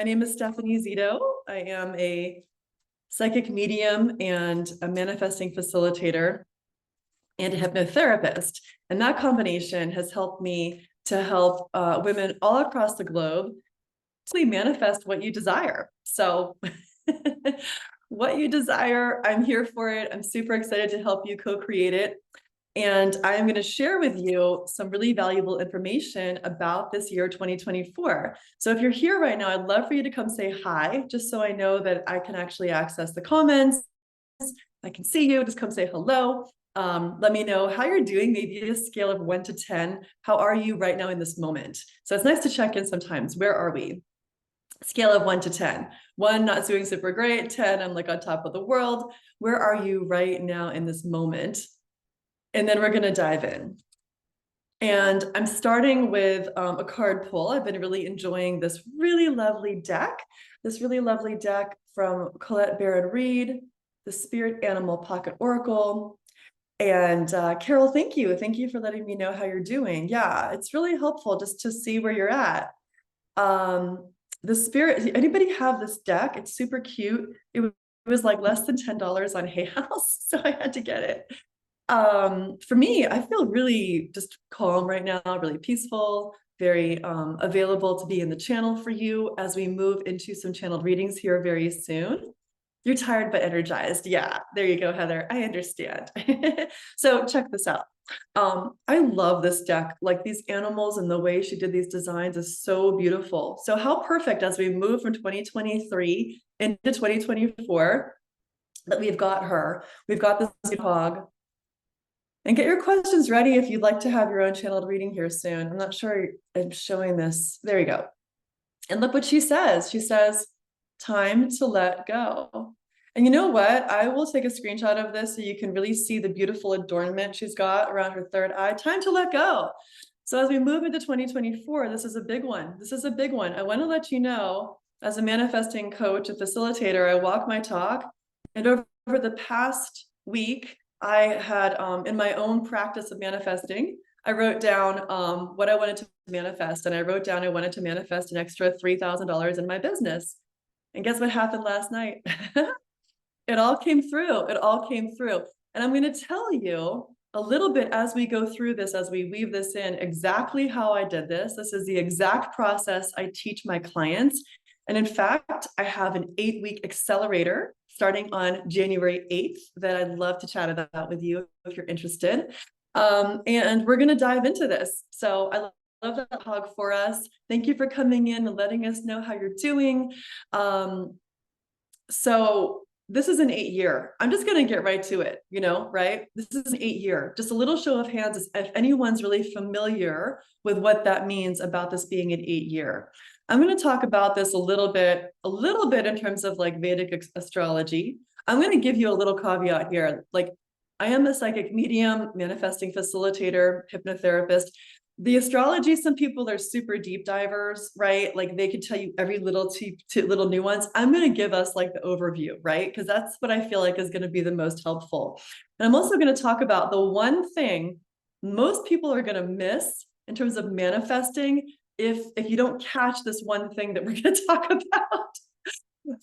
My name is Stephanie Zito. I am a psychic medium and a manifesting facilitator and a hypnotherapist. And that combination has helped me to help women all across the globe to manifest what you desire. So what you desire, I'm here for it. I'm super excited to help you co-create it. And I am going to share with you some really valuable information about this year 2024. So if you're here right now, I'd love for you to come say hi, just so I know that I can actually access the comments. I can see you. Just come say hello. Let me know how you're doing, maybe a scale of 1 to 10. How are you right now in this moment? So it's nice to check in sometimes. Where are we? Scale of 1 to 10. 1, not doing super great. 10, I'm like on top of the world. Where are you right now in this moment? And then we're going to dive in. And I'm starting with a card pull. I've been really enjoying this really lovely deck from Colette Baron-Reed, the Spirit Animal Pocket Oracle. And Carol, thank you. Thank you for letting me know how you're doing. Yeah, it's really helpful just to see where you're at. The Spirit, anybody have this deck? It's super cute. It was like less than $10 on Hay House, so I had to get it. For me, I feel really just calm right now, really peaceful, very available to be in the channel for you as we move into some channeled readings here very soon. You're tired but energized. Yeah, there you go, Heather. I understand. So check this out. I love this deck. Like these animals and the way she did these designs is so beautiful. So how perfect as we move from 2023 into 2024 that we've got her. We've got this hog. And get your questions ready if you'd like to have your own channeled reading here soon. I'm not sure I'm showing this. There you go. And look what she says. She says, time to let go. And you know what? I will take a screenshot of this so you can really see the beautiful adornment she's got around her third eye. Time to let go. So as we move into 2024, this is a big one. This is a big one. I want to let you know, as a manifesting coach and facilitator, I walk my talk. And over the past week, I had, in my own practice of manifesting, I wrote down what I wanted to manifest. And I wrote down I wanted to manifest an extra $3,000 in my business. And guess what happened last night? It all came through. It all came through. And I'm going to tell you a little bit as we go through this, as we weave this in, exactly how I did this. This is the exact process I teach my clients. And in fact, I have an 8-week accelerator starting on January 8th that I'd love to chat about with you if you're interested. And we're going to dive into this. So I love that hug for us. Thank you for coming in and letting us know how you're doing. So this is an 8-year. I'm just going to get right to it, right? This is an 8-year. Just a little show of hands if anyone's really familiar with what that means about this being an 8-year. I'm going to talk about this a little bit in terms of like Vedic astrology. I'm going to give you a little caveat here. Like, I am a psychic medium, manifesting facilitator, hypnotherapist. The astrology, some people are super deep divers, right? Like they could tell you every little little nuance. I'm going to give us like the overview, right? Because that's what I feel like is going to be the most helpful. And I'm also going to talk about the one thing most people are going to miss in terms of manifesting if you don't catch this one thing that we're going to talk about.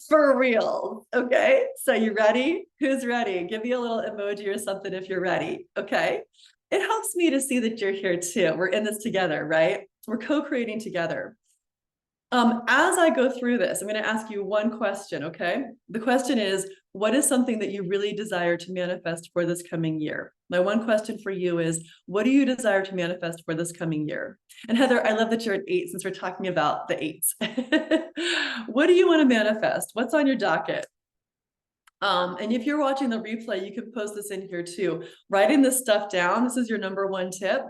For real. Okay. So you ready? Who's ready? Give me a little emoji or something if you're ready. Okay. It helps me to see that you're here too. We're in this together, right? We're co-creating together. As I go through this, I'm going to ask you one question, okay? The question is, what is something that you really desire to manifest for this coming year? My one question for you is, what do you desire to manifest for this coming year? And Heather, I love that you're at 8 since we're talking about the 8s. What do you want to manifest? What's on your docket? And if you're watching the replay, you can post this in here too. Writing this stuff down. This is your number one tip.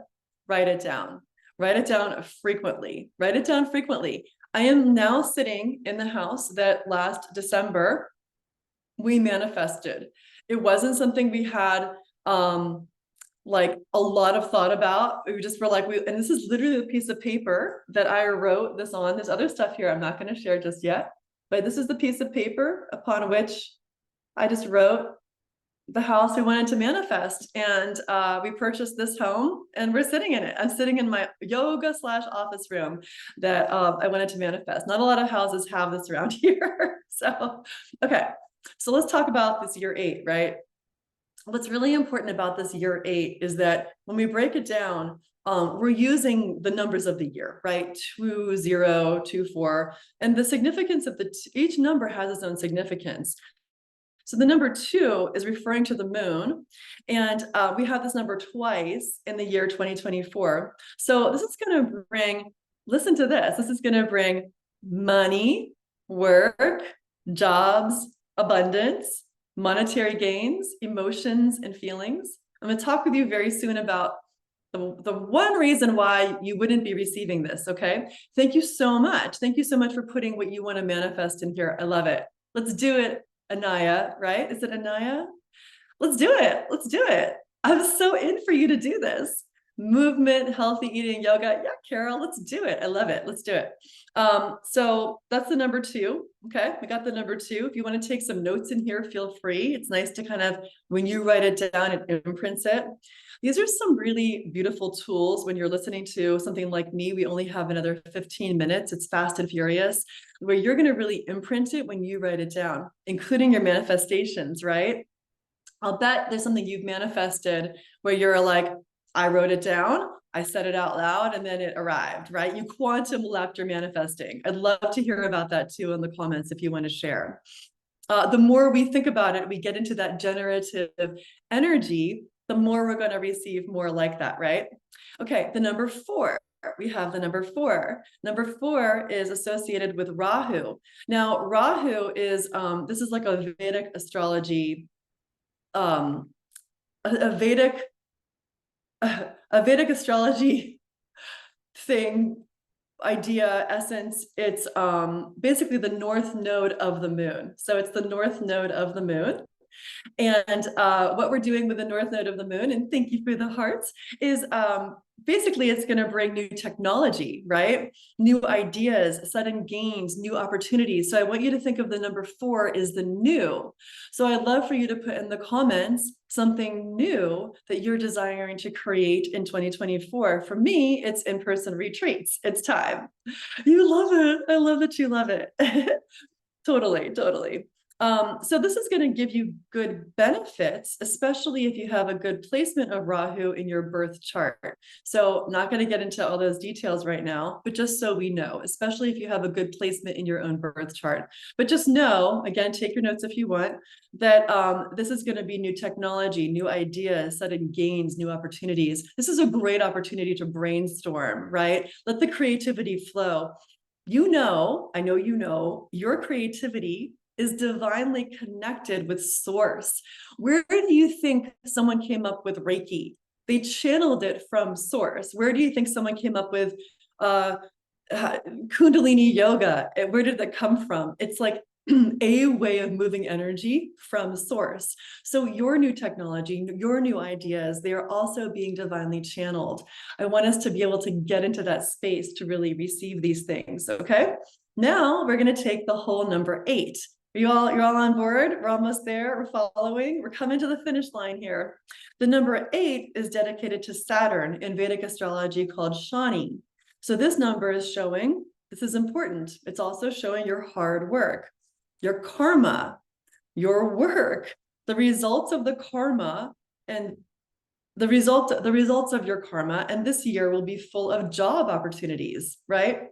Write it down. Write it down frequently. Write it down frequently. I am now sitting in the house that last December we manifested. It wasn't something we had like a lot of thought about. We just were like, and this is literally the piece of paper that I wrote this on. There's other stuff here I'm not going to share just yet, but this is the piece of paper upon which I just wrote, the house we wanted to manifest, and we purchased this home, and we're sitting in it. I'm sitting in my yoga / office room that I wanted to manifest. Not a lot of houses have this around here. So, okay. So let's talk about this year 8, right? What's really important about this year 8 is that when we break it down, we're using the numbers of the year, right? 2, 0, 2, 4, and the significance of each number has its own significance. So the number 2 is referring to the moon, and we have this number twice in the year 2024. So this is going to bring, listen to this, this is going to bring money, work, jobs, abundance, monetary gains, emotions, and feelings. I'm going to talk with you very soon about the one reason why you wouldn't be receiving this, okay? Thank you so much. Thank you so much for putting what you want to manifest in here. I love it. Let's do it, Anaya, right? Is it Anaya? Let's do it. Let's do it. I'm so in for you to do this. Movement, healthy eating, yoga. Yeah, Carol, let's do it. I love it. Let's do it. So that's the number 2. Okay, we got the number 2. If you want to take some notes in here, feel free. It's nice to kind of, when you write it down, it imprints it. These are some really beautiful tools when you're listening to something like me. We only have another 15 minutes. It's fast and furious, where you're going to really imprint it when you write it down, including your manifestations, right? I'll bet there's something you've manifested where you're like, I wrote it down, I said it out loud, and then it arrived, right? You quantum leapt your manifesting. I'd love to hear about that too in the comments if you want to share. The more we think about it, we get into that generative energy, the more we're going to receive more like that, right? Okay, the number 4. We have the number 4. Number 4 is associated with Rahu. Now, Rahu is, this is like a Vedic astrology, a Vedic astrology thing, idea, essence. It's basically the north node of the moon. So it's the north node of the moon. And what we're doing with the north node of the moon, and thank you for the hearts, is basically it's going to bring new technology, right? New ideas, sudden gains, new opportunities. So I want you to think of the number 4 is the new. So I'd love for you to put in the comments something new that you're desiring to create in 2024. For me, it's in-person retreats. It's time. You love it. I love that you love it. Totally, totally. So this is going to give you good benefits, especially if you have a good placement of Rahu in your birth chart. So not going to get into all those details right now, but just so we know, especially if you have a good placement in your own birth chart. But just know, again, take your notes if you want, that this is going to be new technology, new ideas, sudden gains, new opportunities. This is a great opportunity to brainstorm, right? Let the creativity flow. You know, I know you know, your creativity is divinely connected with source. Where do you think someone came up with Reiki? They channeled it from source. Where do you think someone came up with Kundalini yoga? Where did that come from? It's like a way of moving energy from source. So your new technology, your new ideas, they are also being divinely channeled. I want us to be able to get into that space to really receive these things, okay? Now we're going to take the whole number 8. You're all on board? We're almost there. We're following. We're coming to the finish line here. The number 8 is dedicated to Saturn in Vedic astrology called Shani. So this number is showing, this is important. It's also showing your hard work, your karma, your work, the results of the karma, and the results of your karma. And this year will be full of job opportunities, right?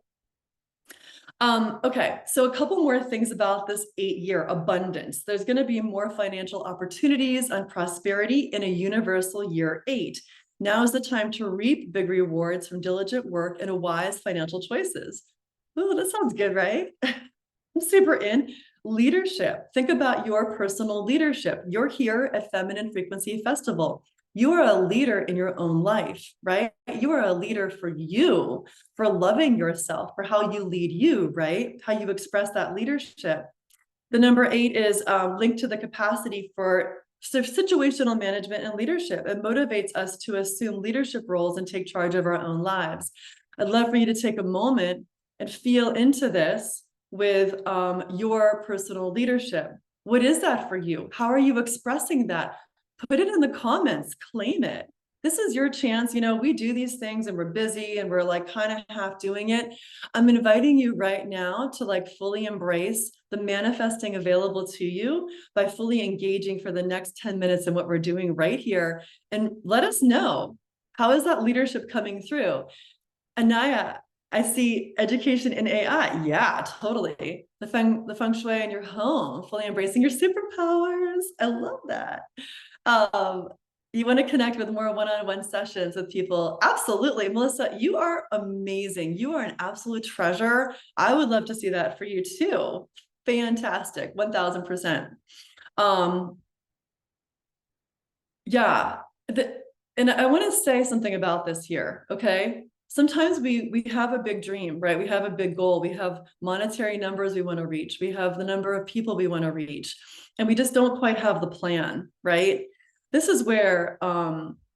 Okay, so a couple more things about this 8-year abundance. There's going to be more financial opportunities and prosperity in a universal year 8. Now is the time to reap big rewards from diligent work and wise financial choices. Oh, that sounds good, right? I'm super in. Leadership. Think about your personal leadership. You're here at Feminine Frequency Festival. You are a leader in your own life, right? You are a leader for you, for loving yourself, for how you lead you, right? How you express that leadership. The number 8 is linked to the capacity for situational management and leadership. It motivates us to assume leadership roles and take charge of our own lives. I'd love for you to take a moment and feel into this with your personal leadership. What is that for you? How are you expressing that? put it in the comments, claim it. This is your chance. You know, we do these things and we're busy and we're like kind of half doing it. I'm inviting you right now to like fully embrace the manifesting available to you by fully engaging for the next 10 minutes in what we're doing right here. And let us know, how is that leadership coming through? Anaya, I see education in AI. Yeah, totally. The feng shui in your home, fully embracing your superpowers. I love that. Um, you want to connect with more one-on-one sessions with people? Absolutely. Melissa, you are amazing. You are an absolute treasure. I would love to see that for you too. Fantastic. 1000%. Um, yeah. And I want to say something about this here. Okay. Sometimes we have a big dream, right? We have a big goal. We have monetary numbers we want to reach. We have the number of people we want to reach, and we just don't quite have the plan, right? This is where,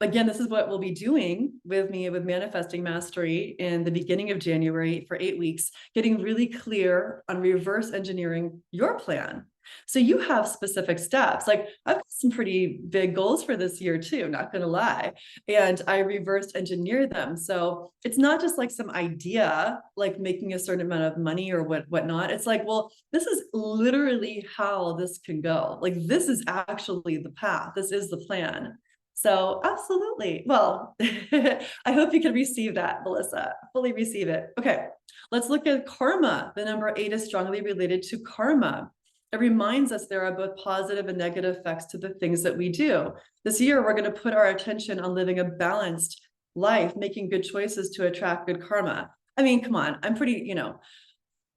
again, this is what we'll be doing with me with Manifesting Mastery in the beginning of January for 8 weeks, getting really clear on reverse engineering your plan. So you have specific steps. Like I've got some pretty big goals for this year too, not going to lie. And I reversed engineer them. So it's not just like some idea, like making a certain amount of money or whatnot. It's like, well, this is literally how this can go. Like this is actually the path. This is the plan. So absolutely. Well, I hope you can receive that, Melissa. Fully receive it. Okay, let's look at karma. The number 8 is strongly related to karma. It reminds us there are both positive and negative effects to the things that we do. This year, we're going to put our attention on living a balanced life, making good choices to attract good karma. I mean, come on, I'm pretty, you know,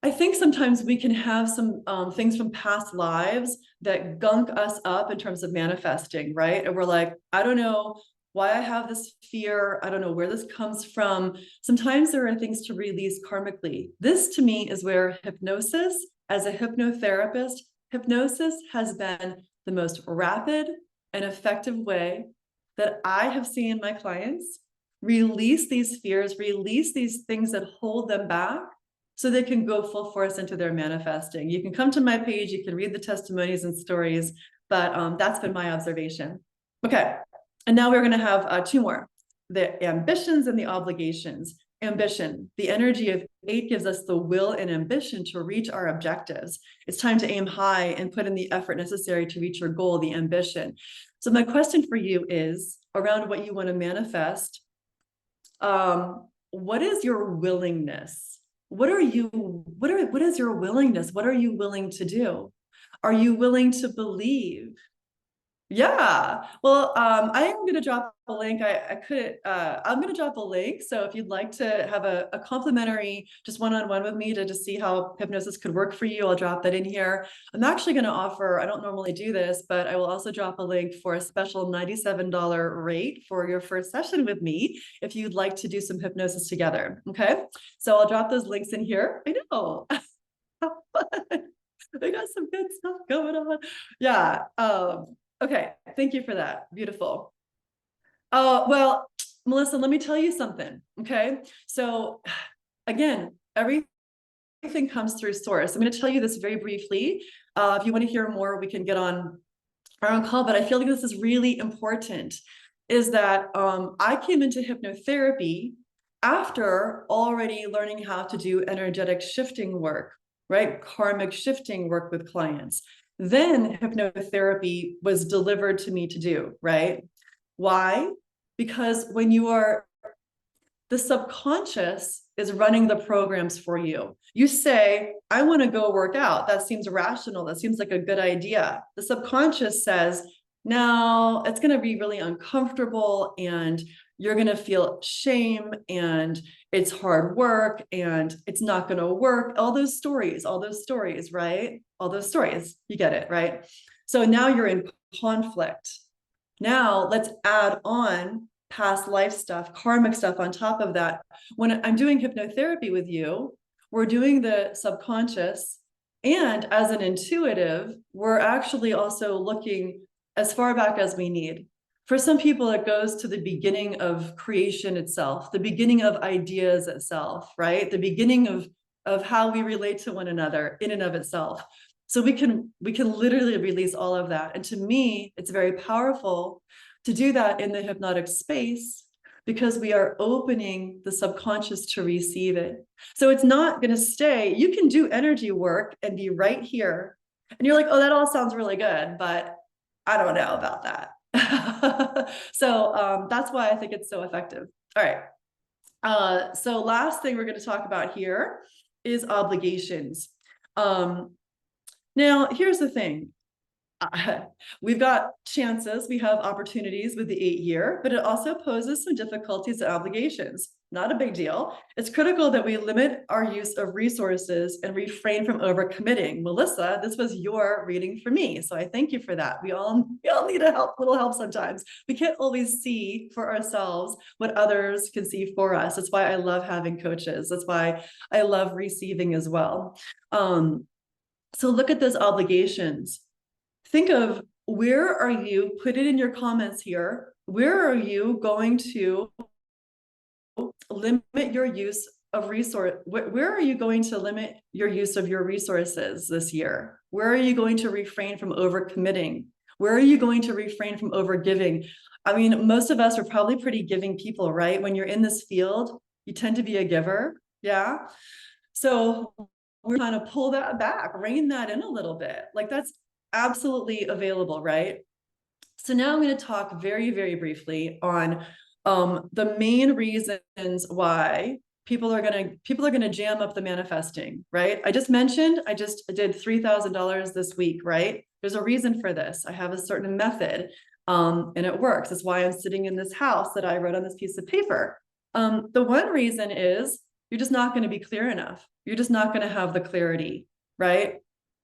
I think sometimes we can have some things from past lives that gunk us up in terms of manifesting, right? And we're like, I don't know why I have this fear. I don't know where this comes from. Sometimes there are things to release karmically. This to me is where hypnosis, as a hypnotherapist, hypnosis has been the most rapid and effective way that I have seen my clients release these fears, release these things that hold them back, so they can go full force into their manifesting. You can come to my page, you can read the testimonies and stories, but that's been my observation. Okay, and now we're going to have 2 more, the ambitions and the obligations. Ambition, the energy of 8 gives us the will and ambition to reach our objectives. It's time to aim high and put in the effort necessary to reach your goal, the ambition. So my question for you is around what you want to manifest. What is your willingness? What is your willingness? What are you willing to do? Are you willing to believe? Yeah. Well, I am going to drop a link. I'm going to drop a link. So if you'd like to have a complimentary, just one-on-one with me to just see how hypnosis could work for you, I'll drop that in here. I'm actually going to offer, I don't normally do this, but I will also drop a link for a special $97 rate for your first session with me, if you'd like to do some hypnosis together. Okay. So I'll drop those links in here. I know. I got some good stuff going on. Yeah. Okay, thank you for that. Beautiful. Well, Melissa, let me tell you something. Okay. So again, everything comes through source. I'm going to tell you this very briefly. If you want to hear more, we can get on our own call, but I feel like this is really important, is that I came into hypnotherapy after already learning how to do energetic shifting work, right? Karmic shifting work with clients. Then hypnotherapy was delivered to me to do, right? Why? Because when you are, the subconscious is running the programs for you. You say, I want to go work out. That seems rational. That seems like a good idea. The subconscious says, no, it's going to be really uncomfortable and you're going to feel shame and it's hard work and it's not going to work. All those stories, right? All those stories, you get it, right? So now you're in conflict. Now let's add on past life stuff, karmic stuff on top of that. When I'm doing hypnotherapy with you, we're doing the subconscious, and as an intuitive, we're actually also looking as far back as we need. For some people, it goes to the beginning of creation itself, the beginning of ideas itself, right? The beginning of how we relate to one another in and of itself. So we can literally release all of that. And to me, it's very powerful to do that in the hypnotic space, because we are opening the subconscious to receive it. So it's not going to stay. You can do energy work and be right here. And you're like, oh, that all sounds really good, but I don't know about that. So that's why I think it's so effective. All right. So last thing we're going to talk about here is obligations. Now, here's the thing. We've got chances, we have opportunities with the 8-year, but it also poses some difficulties and obligations. Not a big deal. It's critical that we limit our use of resources and refrain from overcommitting. Melissa, this was your reading for me, so I thank you for that. We all need a little help sometimes. We can't always see for ourselves what others can see for us. That's why I love having coaches. That's why I love receiving as well. So look at those obligations. Think of, where are you, put it in your comments here, where are you going to limit your use of where are you going to limit your use of your resources this year? Where are you going to refrain from overcommitting? Where are you going to refrain from overgiving? I mean, most of us are probably pretty giving people, right? When you're in this field, you tend to be a giver. Yeah. So we're trying to pull that back, rein that in a little bit. Like, that's absolutely available, right? So now I'm going to talk very, very briefly on the main reasons why people are going to jam up the manifesting, right? I just mentioned, I just did $3,000 this week, right? There's a reason for this. I have a certain method, and it works. That's why I'm sitting in this house that I wrote on this piece of paper. The one reason is you're just not going to be clear enough. You're just not going to have the clarity, right?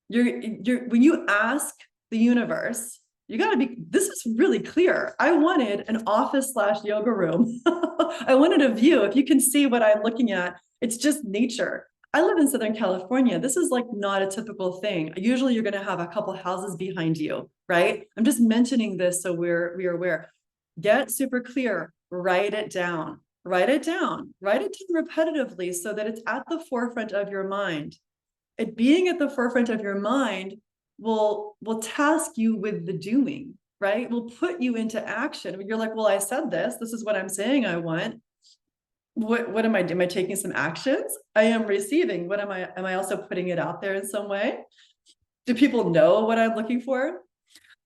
When you ask the universe, you got to be, this is really clear. I wanted an office/yoga room. I wanted a view. If you can see what I'm looking at, it's just nature. I live in Southern California. This is like not a typical thing. Usually you're going to have a couple houses behind you, right? I'm just mentioning this so we're aware. Get super clear, write it down, write it down, write it down repetitively so that it's at the forefront of your mind. It being at the forefront of your mind will task you with the doing, right? Will put you into action. You're like, well, I said this is what I'm saying I want. What am I doing? Am I taking some actions? I am receiving. What am I also putting it out there in some way? Do people know what I'm looking for?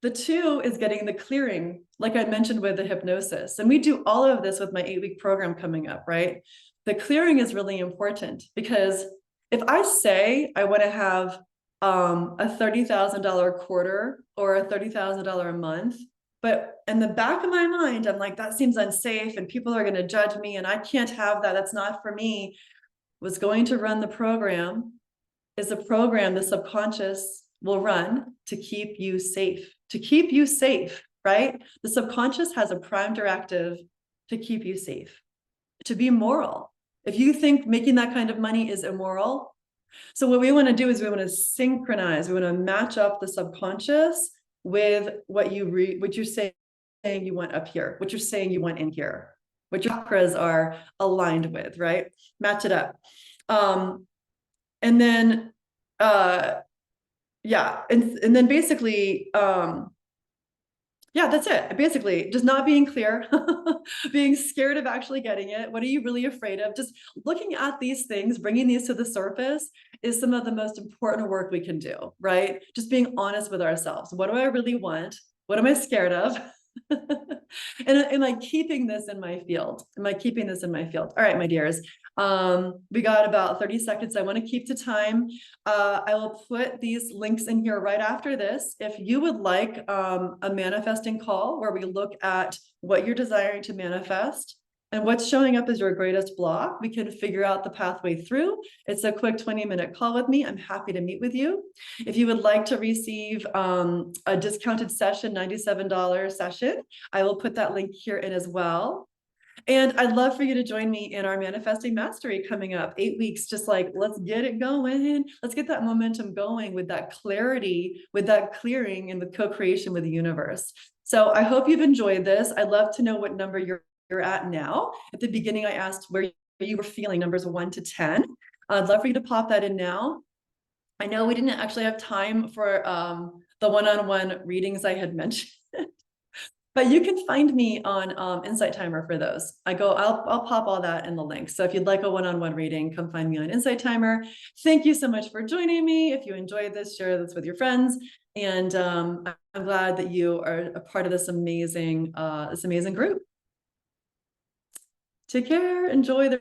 The 2 is getting the clearing, like I mentioned with the hypnosis. And we do all of this with my 8-week program coming up, right? The clearing is really important, because if I say I want to have a $30,000 quarter or a $30,000 a month, but in the back of my mind, I'm like, that seems unsafe and people are going to judge me and I can't have that. That's not for me. What's going to run the program is a program the subconscious will run to keep you safe, right? The subconscious has a prime directive to keep you safe, to be moral. If you think making that kind of money is immoral, so what we want to do is we want to synchronize, we want to match up the subconscious with what you're saying you want up here, what you're saying you want in here, what your chakras are aligned with, right? Match it up. And then yeah, and then basically yeah, that's it. Basically, just not being clear, being scared of actually getting it. What are you really afraid of? Just looking at these things, bringing these to the surface is some of the most important work we can do, right? Just being honest with ourselves. What do I really want? What am I scared of? And am I keeping this in my field? Am I keeping this in my field? All right, my dears. We got about 30 seconds. I want to keep to time. I will put these links in here right after this. If you would like a manifesting call where we look at what you're desiring to manifest and what's showing up as your greatest block, we can figure out the pathway through. It's a quick 20-minute call with me. I'm happy to meet with you. If you would like to receive a discounted session, $97 session, I will put that link here in as well. And I'd love for you to join me in our Manifesting Mastery coming up, 8 weeks, just like, let's get it going. Let's get that momentum going with that clarity, with that clearing and the co-creation with the universe. So I hope you've enjoyed this. I'd love to know what number you're at now. At the beginning, I asked where you were feeling numbers 1 to 10. I'd love for you to pop that in now. I know we didn't actually have time for the one-on-one readings I had mentioned. But you can find me on Insight Timer for those. I'll pop all that in the link. So if you'd like a one-on-one reading, come find me on Insight Timer. Thank you so much for joining me. If you enjoyed this, share this with your friends. And I'm glad that you are a part of this amazing group. Take care. Enjoy the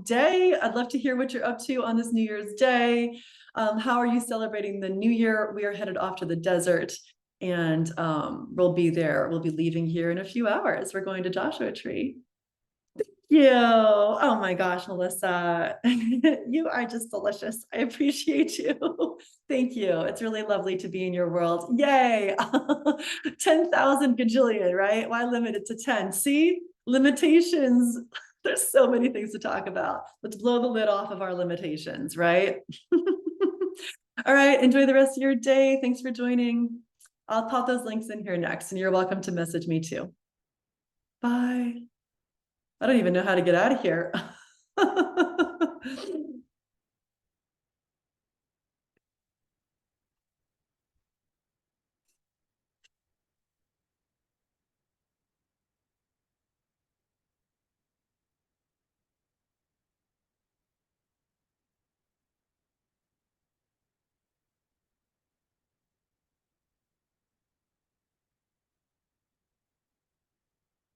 day. I'd love to hear what you're up to on this New Year's Day. How are you celebrating the new year? We are headed off to the desert, and we'll be there. We'll be leaving here in a few hours. We're going to Joshua Tree. You. Oh my gosh, Melissa. You are just delicious. I appreciate you. Thank you. It's really lovely to be in your world. Yay. 10,000 gajillion, right? Why limit it to 10? See? Limitations. There's so many things to talk about. Let's blow the lid off of our limitations, right? All right. Enjoy the rest of your day. Thanks for joining. I'll pop those links in here next, and you're welcome to message me too. Bye. I don't even know how to get out of here.